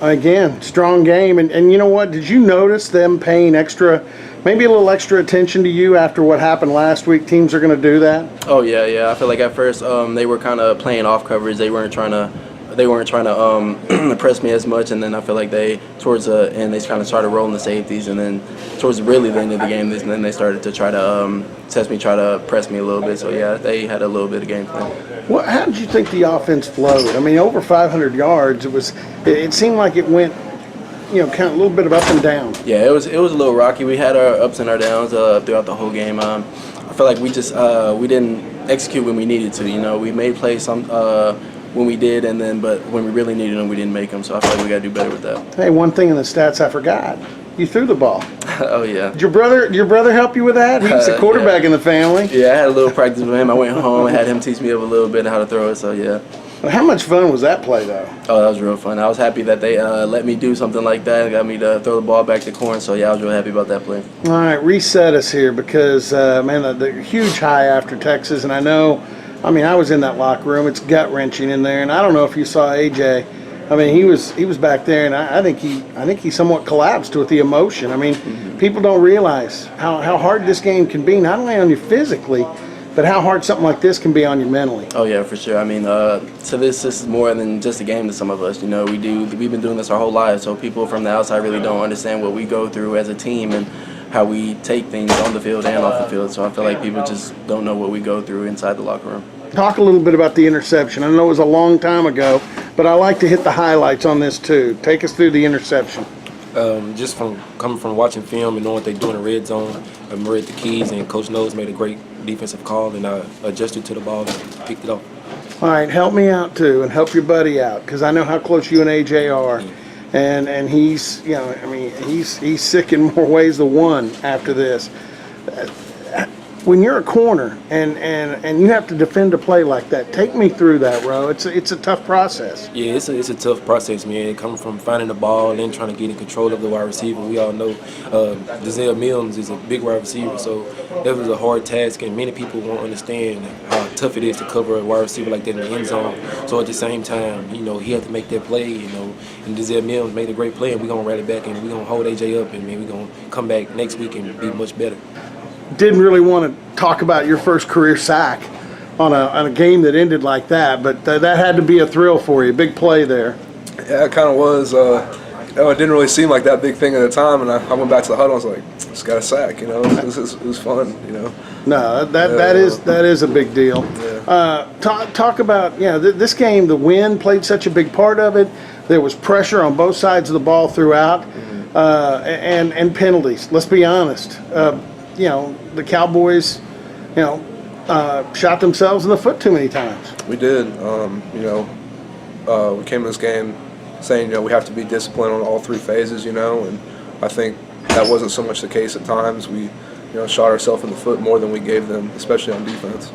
Again, strong game. And you know what? Did you notice them paying maybe a little extra attention to you after what happened last week? Teams are going to do that? Oh, yeah. I feel like at first they were kind of playing off coverage. They weren't trying to press me as much, and then I feel like towards the end they kind of started rolling the safeties, and then towards really the end of the game, then they started to try to test me, try to press me a little bit. So yeah, they had a little bit of game plan. How did you think the offense flowed? I mean, over 500 yards. It seemed like it went, kind of a little bit of up and down. Yeah, it was a little rocky. We had our ups and our downs throughout the whole game. I feel like we didn't execute when we needed to. We made plays when we did, but when we really needed them, we didn't make them. So I feel like we got to do better with that. Hey, one thing in the stats I forgot. You threw the ball. Oh, yeah. Did your brother help you with that? He's the quarterback in the family. Yeah, I had a little practice with him. I went home and had him teach me a little bit how to throw it, so yeah. How much fun was that play, though? Oh, that was real fun. I was happy that they let me do something like that. Got me to throw the ball back to corn, so yeah, I was real happy about that play. All right, reset us here because, the huge high after Texas, and I was in that locker room. It's gut-wrenching in there, and I don't know if you saw AJ. He was back there, and I think he somewhat collapsed with the emotion. People don't realize how hard this game can be, not only on you physically, but how hard something like this can be on you mentally. Oh yeah, for sure. So this is more than just a game to some of us. We've been doing this our whole lives, so people from the outside really don't understand what we go through as a team and how we take things on the field and off the field. So I feel like people just don't know what we go through inside the locker room. Talk a little bit about the interception. I know it was a long time ago, but I like to hit the highlights on this too. Take us through the interception. Just from coming from watching film and knowing what they do in the red zone, I read the keys, and Coach Knowles made a great defensive call, and I adjusted to the ball and picked it off. All right, help me out too, and help your buddy out, because I know how close you and AJ are, and he's he's sick in more ways than one after this. When you're a corner and you have to defend a play like that, take me through that, Ro. It's a tough process. Yeah, it's a tough process, man. Coming from finding the ball and then trying to get in control of the wide receiver. We all know Denzel Mills is a big wide receiver, so that was a hard task, and many people won't understand how tough it is to cover a wide receiver like that in the end zone. So at the same time, he had to make that play, and Denzel Mills made a great play, and we're going to rally back, and we're going to hold AJ up, and we're going to come back next week and be much better. Didn't really want to talk about your first career sack on a game that ended like that, but that had to be a thrill for you. Big play there. Yeah, it kind of was. It didn't really seem like that big thing at the time, and I went back to the huddle. I was like, just got a sack, It was fun, No, that is a big deal. Yeah. Talk about this game. The wind played such a big part of it. There was pressure on both sides of the ball throughout, and penalties. Let's be honest. The Cowboys, shot themselves in the foot too many times. We did. We came to this game saying, we have to be disciplined on all three phases, and I think that wasn't so much the case at times. We, shot ourselves in the foot more than we gave them, especially on defense.